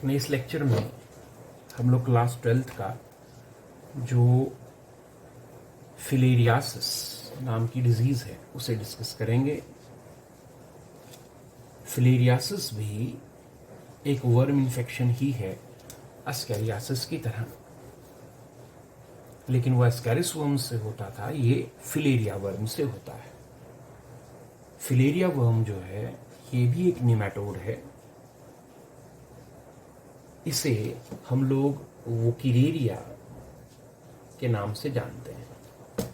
अपने इस लेक्चर में हम लोग क्लास 12th का जो फिलेरियासिस नाम की डिजीज़ है उसे डिस्कस करेंगे। फिलेरियासिस भी एक वर्म इन्फेक्शन ही है अस्कैरियासिस की तरह, लेकिन वह एस्कैरिस वर्म से होता था, ये फिलेरिया वर्म से होता है। फिलेरिया वर्म जो है ये भी एक निमेटोड है। इसे हम लोग वोकिरेरिया के नाम से जानते हैं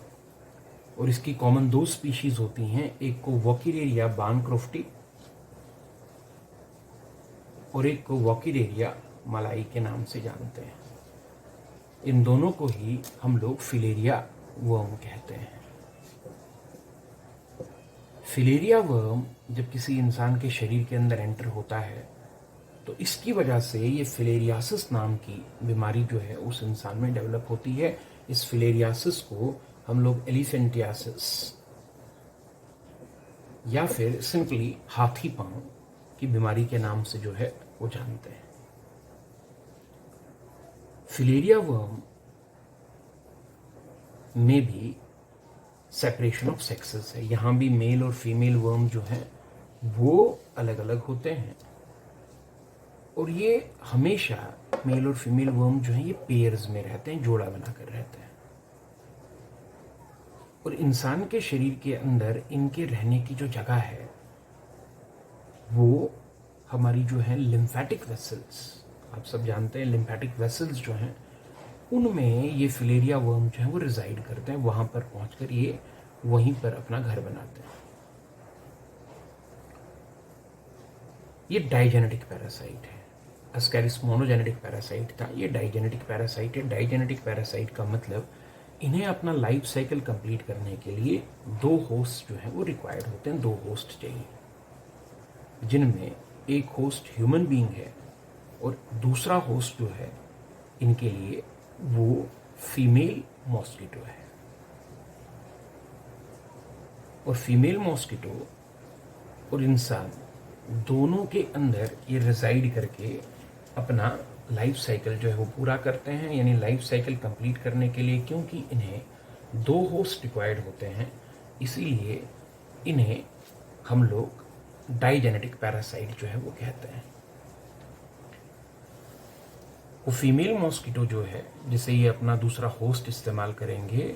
और इसकी कॉमन दो स्पीशीज होती हैं, एक को वोकिरेरिया बानक्रोफ्टी और एक को वोकिरेरिया मलाई के नाम से जानते हैं। इन दोनों को ही हम लोग फिलेरिया वर्म कहते हैं। फिलेरिया वर्म जब किसी इंसान के शरीर के अंदर एंटर होता है तो इसकी वजह से ये फिलेरियासिस नाम की बीमारी जो है उस इंसान में डेवलप होती है। इस फिलेरियासिस को हम लोग एलिफेंटियासिस या फिर सिंपली हाथी पांव की बीमारी के नाम से जो है वो जानते हैं। फिलेरिया वर्म में भी सेपरेशन ऑफ सेक्सेस है। यहां भी मेल और फीमेल वर्म जो है वो अलग अलग होते हैं और ये हमेशा मेल और फीमेल वर्म जो है ये पेयर्स में रहते हैं, जोड़ा बनाकर रहते हैं। और इंसान के शरीर के अंदर इनके रहने की जो जगह है वो हमारी जो है लिम्फेटिक वेसल्स, आप सब जानते हैं लिम्फेटिक वेसल्स जो हैं उनमें ये फिलेरिया वर्म जो है वो रिजाइड करते हैं। वहां पर पहुंचकर ये वहीं पर अपना घर बनाते हैं। ये डाइजेनेटिक पैरासाइट है। अस्कैरिस मोनोजेनेटिक पैरासाइट था, ये डाइजेनेटिक पैरासाइट है। डाइजेनेटिक पैरासाइट का मतलब इन्हें अपना लाइफ साइकिल कंप्लीट करने के लिए दो होस्ट जो है वो रिक्वायर्ड होते हैं। दो होस्ट चाहिए, जिनमें एक होस्ट ह्यूमन बीइंग है और दूसरा होस्ट जो है इनके लिए वो फीमेल मॉस्किटो है। और फीमेल मॉस्किटो और इंसान दोनों के अंदर ये रिजाइड करके अपना लाइफ साइकिल जो है वो पूरा करते हैं। यानी लाइफ साइकिल कंप्लीट करने के लिए, क्योंकि इन्हें दो होस्ट रिक्वायर्ड होते हैं, इसीलिए इन्हें हम लोग डाइजेनेटिक पैरासाइट जो है वो कहते हैं। वो फीमेल मॉस्किटो जो है जिसे ये अपना दूसरा होस्ट इस्तेमाल करेंगे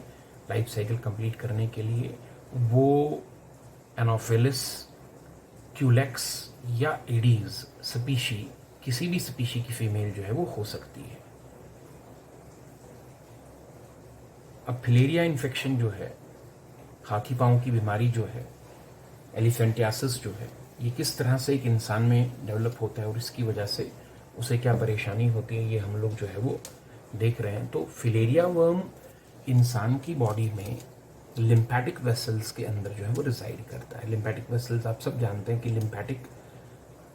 लाइफ साइकिल कंप्लीट करने के लिए, वो एनोफिलिस, क्यूलेक्स या एडीज स्पीशी, किसी भी स्पीशी की फीमेल जो है वो हो सकती है। अब फिलेरिया इन्फेक्शन जो है, हाथी पांव की बीमारी जो है, एलिफेंटियासिस जो है, ये किस तरह से एक इंसान में डेवलप होता है और इसकी वजह से उसे क्या परेशानी होती है, ये हम लोग जो है वो देख रहे हैं। तो फिलेरिया वर्म इंसान की बॉडी में लिम्फेटिक वेसल्स के अंदर जो है वो रिजाइड करता है। लिम्फेटिक वेसल्स आप सब जानते हैं कि लिम्फेटिक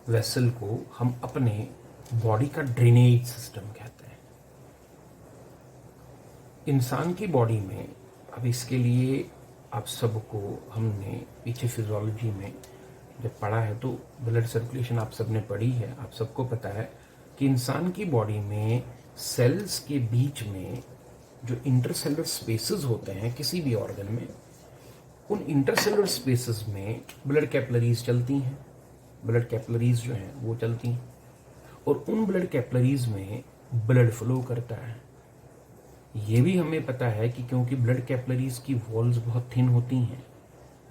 वेसल को हम अपने बॉडी का ड्रेनेज सिस्टम कहते हैं। इंसान की बॉडी में, अब इसके लिए आप सबको हमने पीछे फिजियोलॉजी में जब पढ़ा है तो ब्लड सर्कुलेशन आप सबने पढ़ी है, आप सबको पता है कि इंसान की बॉडी में सेल्स के बीच में जो इंटरसेलुलर स्पेसेस होते हैं किसी भी ऑर्गन में, उन इंटरसेलुलर स्पेसेस में ब्लड कैपिलरीज चलती हैं। ब्लड कैपिलरीज जो हैं वो चलती हैं और उन ब्लड कैपिलरीज में ब्लड फ्लो करता है। ये भी हमें पता है कि क्योंकि ब्लड कैपिलरीज की वॉल्स बहुत थिन होती हैं,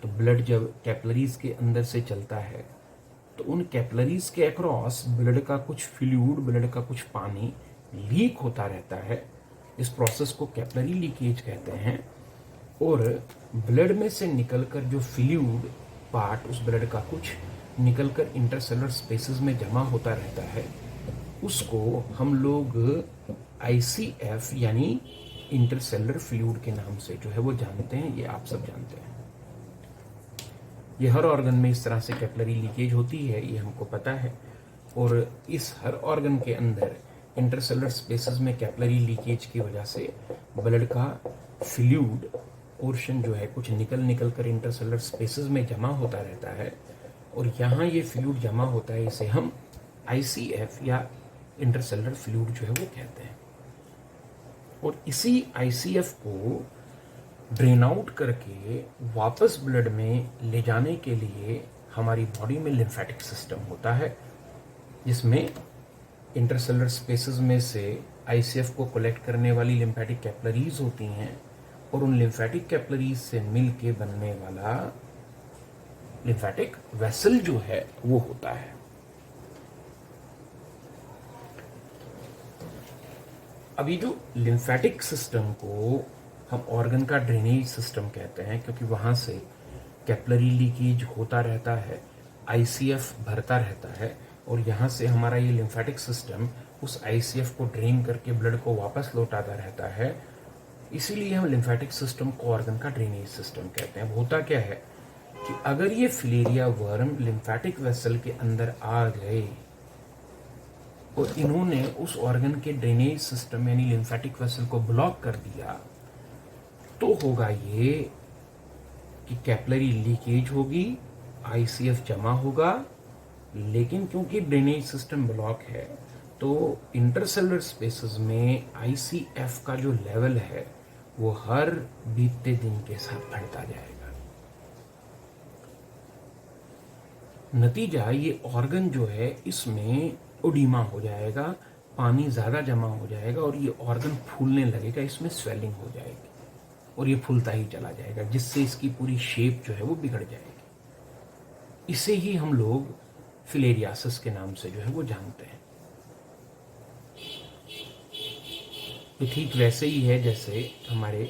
तो ब्लड जब कैपिलरीज के अंदर से चलता है तो उन कैपिलरीज के अक्रॉस ब्लड का कुछ फ्लूइड, ब्लड का कुछ पानी लीक होता रहता है। इस प्रोसेस को कैपिलरी लीकेज कहते हैं। और ब्लड में से निकलकर जो फ्लूइड पार्ट, उस ब्लड का कुछ निकलकर इंटरसेलुलर स्पेसेस में जमा होता रहता है, उसको हम लोग ICF यानी इंटरसेलुलर फ्लूइड के नाम से जो है वो जानते हैं। ये आप सब जानते हैं। ये हर ऑर्गन में इस तरह से कैपिलरी लीकेज होती है, ये हमको पता है। और इस हर ऑर्गन के अंदर इंटरसेलुलर स्पेसेस में कैपिलरी लीकेज की वजह से ब्लड का फ्लूइड पोर्शन जो है कुछ निकल कर इंटरसेलुलर स्पेसेस में जमा होता रहता है और यहाँ ये फ्लूइड जमा होता है, इसे हम ICF या इंटरसेलुलर फ्लूइड जो है वो कहते हैं। और इसी आईसीएफ को ड्रेन आउट करके वापस ब्लड में ले जाने के लिए हमारी बॉडी में लिम्फेटिक सिस्टम होता है, जिसमें इंटरसेलुलर स्पेसेस में से आईसीएफ को कलेक्ट करने वाली लिम्फेटिक कैपिलरीज होती हैं, और उन लिम्फेटिक कैपिलरीज से मिल के बनने वाला लिम्फेटिक वेसल जो है वो होता है। अभी जो लिम्फेटिक सिस्टम को हम ऑर्गन का ड्रेनेज सिस्टम कहते हैं, क्योंकि वहां से कैपिलरी लीकेज होता रहता है, आईसीएफ भरता रहता है, और यहाँ से हमारा ये लिम्फेटिक सिस्टम उस आईसीएफ को ड्रेन करके ब्लड को वापस लौटाता रहता है। इसीलिए हम लिम्फेटिक सिस्टम को ऑर्गन का ड्रेनेज सिस्टम कहते हैं। होता क्या है कि अगर ये फिलेरिया वर्म लिम्फेटिक वेसल के अंदर आ गए और इन्होंने उस ऑर्गन के ड्रेनेज सिस्टम यानी लिम्फेटिक वेसल को ब्लॉक कर दिया, तो होगा ये कि कैपिलरी लीकेज होगी, आईसीएफ जमा होगा, लेकिन क्योंकि ड्रेनेज सिस्टम ब्लॉक है तो इंटरसेलुलर स्पेसेस में आईसीएफ का जो लेवल है वो हर बीतते दिन के साथ बढ़ता जाएगा। नतीजा ये ऑर्गन जो है इसमें ओडीमा हो जाएगा, पानी ज़्यादा जमा हो जाएगा और ये ऑर्गन फूलने लगेगा, इसमें स्वेलिंग हो जाएगी और ये फूलता ही चला जाएगा, जिससे इसकी पूरी शेप जो है वो बिगड़ जाएगी। इसे ही हम लोग फिलेरियासिस के नाम से जो है वो जानते हैं। तो ठीक वैसे ही है जैसे हमारे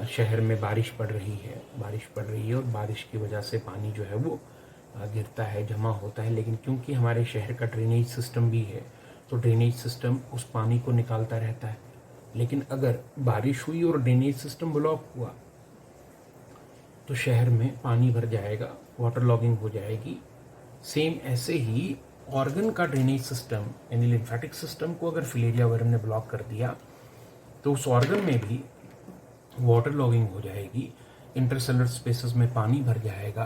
शहर में बारिश पड़ रही है और बारिश की वजह से पानी जो है वो गिरता है, जमा होता है, लेकिन क्योंकि हमारे शहर का ड्रेनेज सिस्टम भी है तो ड्रेनेज सिस्टम उस पानी को निकालता रहता है। लेकिन अगर बारिश हुई और ड्रेनेज सिस्टम ब्लॉक हुआ तो शहर में पानी भर जाएगा, वाटर लॉगिंग हो जाएगी। सेम ऐसे ही ऑर्गन का ड्रेनेज सिस्टम यानी लिम्फेटिक सिस्टम को अगर फिलेरिया वर्म ने ब्लॉक कर दिया तो उस ऑर्गन में भी वाटर लॉगिंग हो जाएगी, इंटरसेलुलर स्पेसेस में पानी भर जाएगा,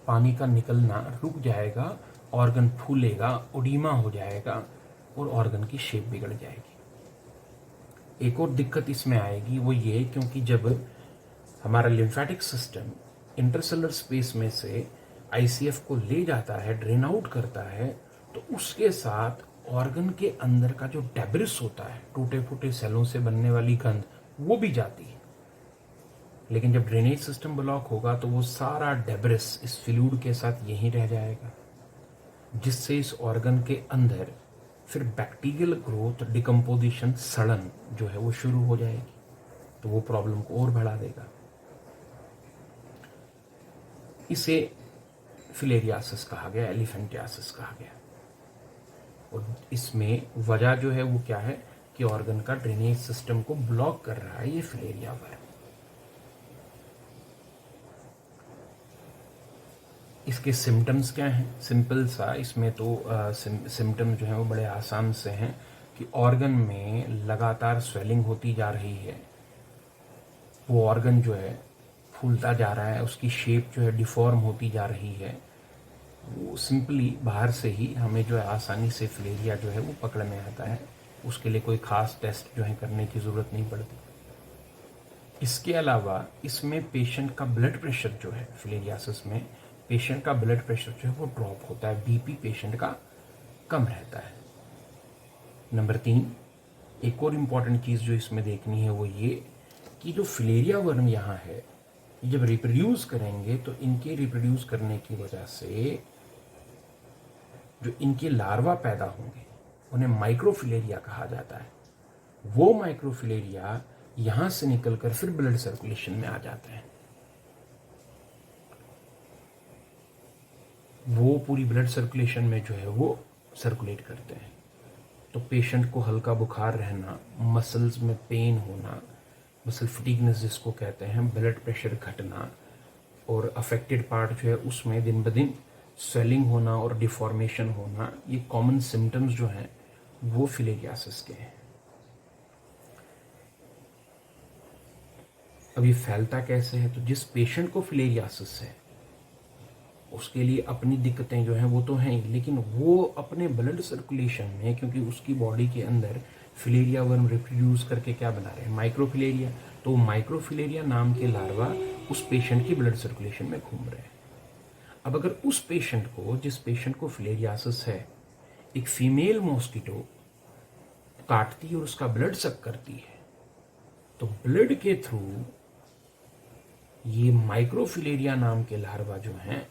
पानी का निकलना रुक जाएगा, ऑर्गन फूलेगा, ओडीमा हो जाएगा और ऑर्गन की शेप बिगड़ जाएगी। एक और दिक्कत इसमें आएगी वो ये, क्योंकि जब हमारा लिम्फेटिक सिस्टम इंटरसेलुलर स्पेस में से आईसीएफ को ले जाता है, ड्रेन आउट करता है, तो उसके साथ ऑर्गन के अंदर का जो डेब्रिस होता है, टूटे फूटे सेलों से बनने वाली गंध, वो भी जाती है। लेकिन जब ड्रेनेज सिस्टम ब्लॉक होगा तो वो सारा डेब्रिस इस फ्लूइड के साथ यहीं रह जाएगा, जिससे इस ऑर्गन के अंदर फिर बैक्टीरियल ग्रोथ, डिकम्पोजिशन, सड़न जो है वो शुरू हो जाएगी, तो वो प्रॉब्लम को और बढ़ा देगा। इसे फिलेरियासिस कहा गया, एलिफेंटियासिस कहा गया। और इसमें वजह जो है वो क्या है कि ऑर्गन का ड्रेनेज सिस्टम को ब्लॉक कर रहा है ये फिलेरिया वर्म। इसके सिम्टम्स क्या हैं? सिंपल सा इसमें तो सिम्टम जो है वो बड़े आसान से हैं कि ऑर्गन में लगातार स्वेलिंग होती जा रही है, वो ऑर्गन जो है फूलता जा रहा है, उसकी शेप जो है डिफॉर्म होती जा रही है। वो सिंपली बाहर से ही हमें जो है आसानी से फिलेरिया जो है वो पकड़ में आता है, उसके लिए कोई खास टेस्ट जो है करने की ज़रूरत नहीं पड़ती। इसके अलावा इसमें पेशेंट का ब्लड प्रेशर जो है, फिलेरियासिस में पेशेंट का ब्लड प्रेशर जो है वो ड्रॉप होता है, बीपी पेशेंट का कम रहता है। नंबर 3, एक और इम्पॉर्टेंट चीज़ जो इसमें देखनी है वो ये कि जो फिलेरिया वर्म यहाँ है, जब रिप्रोड्यूस करेंगे तो इनके रिप्रोड्यूस करने की वजह से जो इनके लार्वा पैदा होंगे उन्हें माइक्रोफिलेरिया कहा जाता है। वो माइक्रोफिलेरिया यहाँ से निकलकर फिर ब्लड सर्कुलेशन में आ जाते हैं, वो पूरी ब्लड सर्कुलेशन में जो है वो सर्कुलेट करते हैं। तो पेशेंट को हल्का बुखार रहना, मसल्स में पेन होना, मसल फटीगनेस जिसको कहते हैं, ब्लड प्रेशर घटना और अफेक्टेड पार्ट जो है उसमें दिन ब दिन स्वेलिंग होना और डिफॉर्मेशन होना, ये कॉमन सिम्टम्स जो हैं वो फिलेरियासिस के हैं। अब ये फैलता कैसे है? तो जिस पेशेंट को फिलेरियासिस है उसके लिए अपनी दिक्कतें जो हैं वो तो हैं ही, लेकिन वो अपने ब्लड सर्कुलेशन में, क्योंकि उसकी बॉडी के अंदर फिलेरिया वर्म रिप्रोड्यूस करके क्या बना रहे हैं, माइक्रोफिलेरिया, तो माइक्रोफिलेरिया नाम के लार्वा उस पेशेंट की ब्लड सर्कुलेशन में घूम रहे हैं। अब अगर उस पेशेंट को, जिस पेशेंट को फिलेरियासिस है, एक फीमेल मॉस्किटो काटती है और उसका ब्लड सक करती है, तो ब्लड के थ्रू ये माइक्रोफिलेरिया नाम के लार्वा जो हैं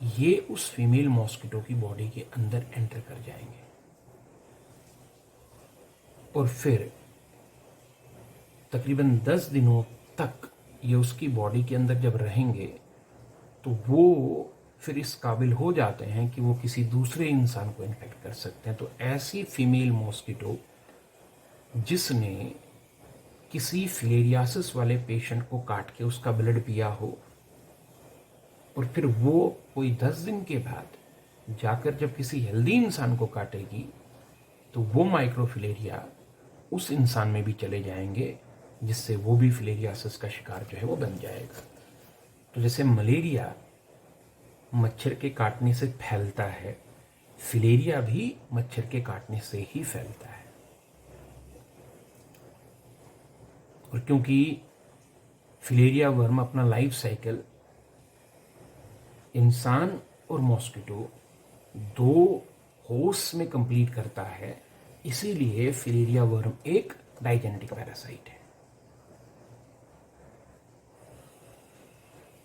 ये उस फीमेल मॉस्किटो की बॉडी के अंदर एंटर कर जाएंगे और फिर तकरीबन 10 दिनों तक ये उसकी बॉडी के अंदर जब रहेंगे तो वो फिर इस काबिल हो जाते हैं कि वो किसी दूसरे इंसान को इन्फेक्ट कर सकते हैं। तो ऐसी फीमेल मॉस्किटो जिसने किसी फिलेरियासिस वाले पेशेंट को काट के उसका ब्लड पिया हो और फिर वो कोई 10 दिन के बाद जाकर जब किसी हेल्दी इंसान को काटेगी तो वो माइक्रोफिलेरिया उस इंसान में भी चले जाएंगे, जिससे वो भी फिलेरियासिस का शिकार जो है वो बन जाएगा। तो जैसे मलेरिया मच्छर के काटने से फैलता है, फिलेरिया भी मच्छर के काटने से ही फैलता है। और क्योंकि फिलेरिया वर्म अपना लाइफ साइकिल इंसान और मॉस्किटो दो होस्ट में कंप्लीट करता है, इसीलिए फिलेरिया वर्म एक डाइजेनेटिक पैरासाइट है।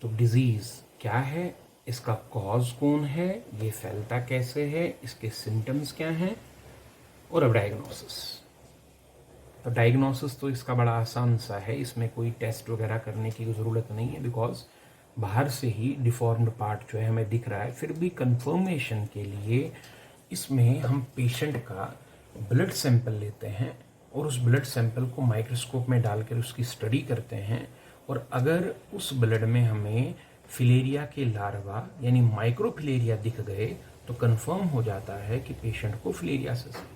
तो डिजीज क्या है, इसका कॉज कौन है, ये फैलता कैसे है, इसके सिम्टम्स क्या हैं, और अब डायग्नोसिस। तो डायग्नोसिस तो इसका बड़ा आसान सा है, इसमें कोई टेस्ट वगैरह करने की ज़रूरत नहीं है, बिकॉज बाहर से ही डिफॉर्म्ड पार्ट जो है हमें दिख रहा है। फिर भी कंफर्मेशन के लिए इसमें हम पेशेंट का ब्लड सैंपल लेते हैं और उस ब्लड सैंपल को माइक्रोस्कोप में डालकर उसकी स्टडी करते हैं, और अगर उस ब्लड में हमें फिलेरिया के लार्वा यानी माइक्रोफिलेरिया दिख गए तो कंफर्म हो जाता है कि पेशेंट को फिलेरियासिस है।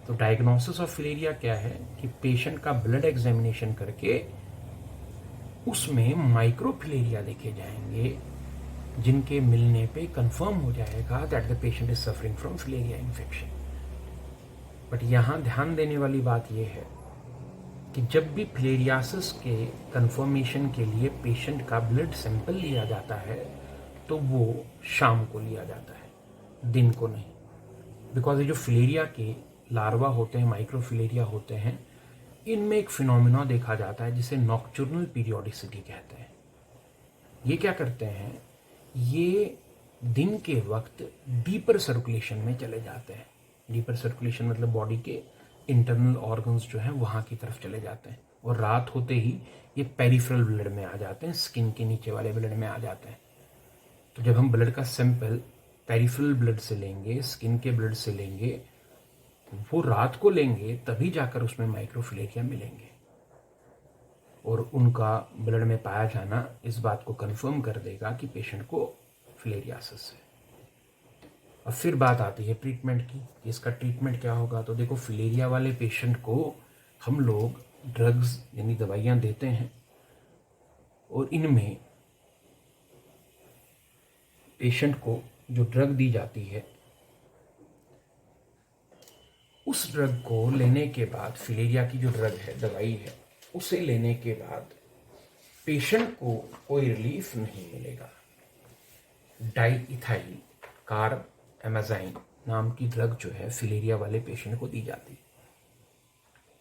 तो डायग्नोसिस ऑफ फिलेरिया क्या है कि पेशेंट का ब्लड एग्जामिनेशन करके उसमें माइक्रोफिलेरिया देखे जाएंगे, जिनके मिलने पे कंफर्म हो जाएगा that the patient is suffering from filaria infection. But यहाँ ध्यान देने वाली बात यह है कि जब भी फिलेरियासिस के कंफर्मेशन के लिए पेशेंट का ब्लड सैंपल लिया जाता है तो वो शाम को लिया जाता है, दिन को नहीं। बिकॉज ये जो फिलेरिया के लार्वा होते हैं, माइक्रोफिलेरिया होते हैं, इनमें एक फिनोमिना देखा जाता है जिसे नॉक्चुर्नल पीरियोडिसिटी कहते हैं। ये क्या करते हैं, ये दिन के वक्त डीपर सर्कुलेशन में चले जाते हैं। डीपर सर्कुलेशन मतलब बॉडी के इंटरनल ऑर्गन्स जो हैं वहाँ की तरफ चले जाते हैं, और रात होते ही ये पेरिफेरल ब्लड में आ जाते हैं, स्किन के नीचे वाले ब्लड में आ जाते हैं। तो जब हम ब्लड का सैंपल पेरिफेरल ब्लड से लेंगे, स्किन के ब्लड से लेंगे, वो रात को लेंगे, तभी जाकर उसमें माइक्रोफिलेरिया मिलेंगे, और उनका ब्लड में पाया जाना इस बात को कंफर्म कर देगा कि पेशेंट को फिलेरियासिस है। अब फिर बात आती है ट्रीटमेंट की, इसका ट्रीटमेंट क्या होगा। तो देखो, फिलेरिया वाले पेशेंट को हम लोग ड्रग्स यानी दवाइयाँ देते हैं, और इनमें पेशेंट को जो ड्रग दी जाती है उस ड्रग को लेने के बाद, फिलेरिया की जो ड्रग है, दवाई है, उसे लेने के बाद पेशेंट को कोई रिलीफ नहीं मिलेगा। डाइइथाइल कार्ब एमाजाइन नाम की ड्रग जो है फिलेरिया वाले पेशेंट को दी जाती है।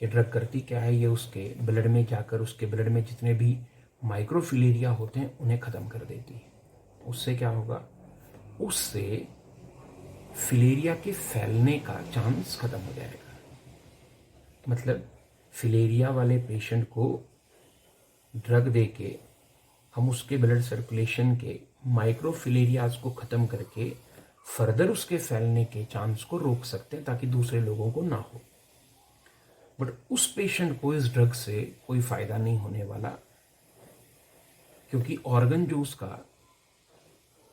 ये ड्रग करती क्या है, ये उसके ब्लड में जाकर उसके ब्लड में जितने भी माइक्रोफिलेरिया होते हैं उन्हें ख़त्म कर देती है। उससे क्या होगा, उससे फिलेरिया के फैलने का चांस ख़त्म हो जाएगा। मतलब फिलेरिया वाले पेशेंट को ड्रग दे के हम उसके ब्लड सर्कुलेशन के माइक्रोफिलेरियाज को ख़त्म करके फर्दर उसके फैलने के चांस को रोक सकते हैं ताकि दूसरे लोगों को ना हो। बट उस पेशेंट को इस ड्रग से कोई फ़ायदा नहीं होने वाला, क्योंकि ऑर्गन जो उसका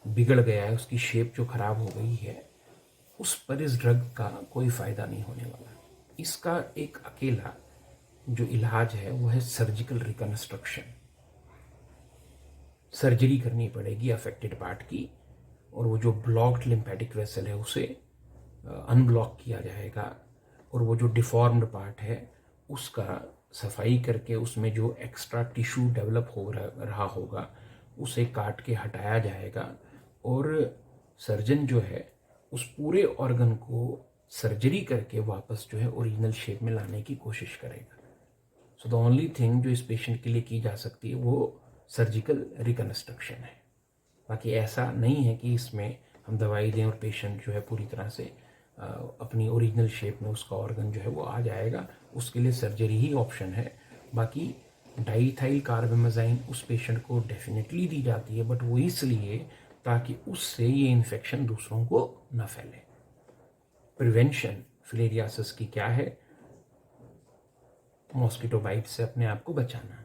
बिगड़ गया है, उसकी शेप जो ख़राब हो गई है, उस पर इस ड्रग का कोई फ़ायदा नहीं होने वाला। इसका एक अकेला जो इलाज है वो है सर्जिकल रिकन्स्ट्रक्शन। सर्जरी करनी पड़ेगी अफेक्टेड पार्ट की, और वो जो ब्लॉक्ड लिम्फेटिक वेसल है उसे अनब्लॉक किया जाएगा, और वो जो डिफॉर्म्ड पार्ट है उसका सफाई करके उसमें जो एक्स्ट्रा टिश्यू डेवलप हो रहा होगा उसे काट के हटाया जाएगा, और सर्जन जो है उस पूरे ऑर्गन को सर्जरी करके वापस जो है ओरिजिनल शेप में लाने की कोशिश करेगा। सो द ओनली थिंग जो इस पेशेंट के लिए की जा सकती है वो सर्जिकल रिकन्स्ट्रक्शन है। बाकी ऐसा नहीं है कि इसमें हम दवाई दें और पेशेंट जो है पूरी तरह से अपनी ओरिजिनल शेप में उसका ऑर्गन जो है वो आ जाएगा। उसके लिए सर्जरी ही ऑप्शन है। बाकी डाईथाइल कार्बेमाज़ाइन उस पेशेंट को डेफिनेटली दी जाती है, बट वो इसलिए ताकि उससे ये इन्फेक्शन दूसरों को न फैले। प्रिवेंशन फिलेरियासिस की क्या है? मॉस्किटो बाइट से अपने आप को बचाना।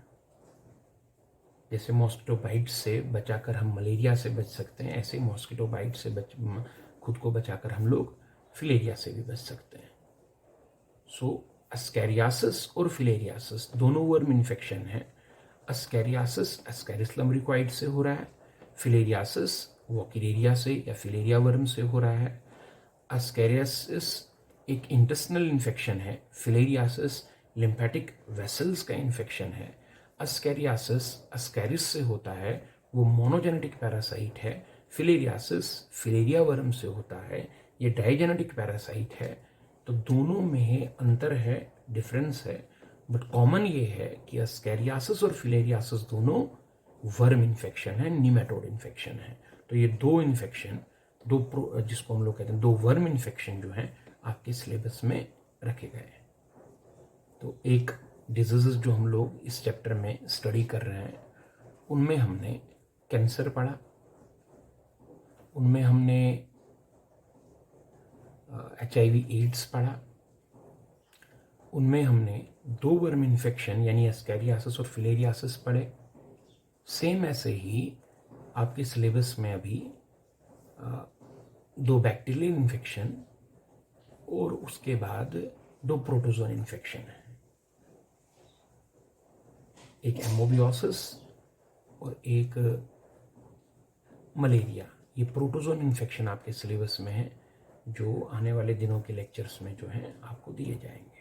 जैसे मॉस्किटो बाइट से बचाकर हम मलेरिया से बच सकते हैं, ऐसे मॉस्किटो बाइट से खुद को बचाकर हम लोग फिलेरिया से भी बच सकते हैं। सो अस्कैरियासिस और फिलेरियासिस दोनों वर्म इन्फेक्शन है। अस्कैरियासिस एस्कैरिस लम्ब्रिक्वाइड से हो रहा है, फिलेरियासिस वॉकिरेरिया से या फिलेरिया वर्म से हो रहा है। अस्कैरियासिस एक इंटेस्टिनल इन्फेक्शन है, फिलेरियासिस लिम्फेटिक वेसल्स का इन्फेक्शन है। अस्कैरियासिस अस्कैरिस से होता है, वो मोनोजेनेटिक पैरासाइट है। फिलेरियासिस फिलेरिया वर्म से होता है, ये डाइजेनेटिक पैरासाइट है। तो दोनों में अंतर है, डिफरेंस है, बट कॉमन ये है कि अस्कैरियासिस और फिलेरियासिस दोनों वर्म इन्फेक्शन है, निमेटोड इन्फेक्शन है। तो ये दो इन्फेक्शन, जिसको हम लोग कहते हैं दो वर्म इन्फेक्शन जो हैं आपके सिलेबस में रखे गए हैं। तो एक डिजीजेस जो हम लोग इस चैप्टर में स्टडी कर रहे हैं उनमें हमने कैंसर पढ़ा, उनमें हमने HIV एड्स पढ़ा, उनमें हमने दो वर्म इन्फेक्शन यानी एस्कैरियासिस और फिलेरियासिस पढ़े। सेम ऐसे ही आपके सिलेबस में अभी दो बैक्टीरियल इन्फेक्शन और उसके बाद दो प्रोटोजोन इन्फेक्शन है, एक एमोबियोसिस और एक मलेरिया। ये प्रोटोजोन इन्फेक्शन आपके सिलेबस में है जो आने वाले दिनों के लेक्चर्स में जो है आपको दिए जाएंगे।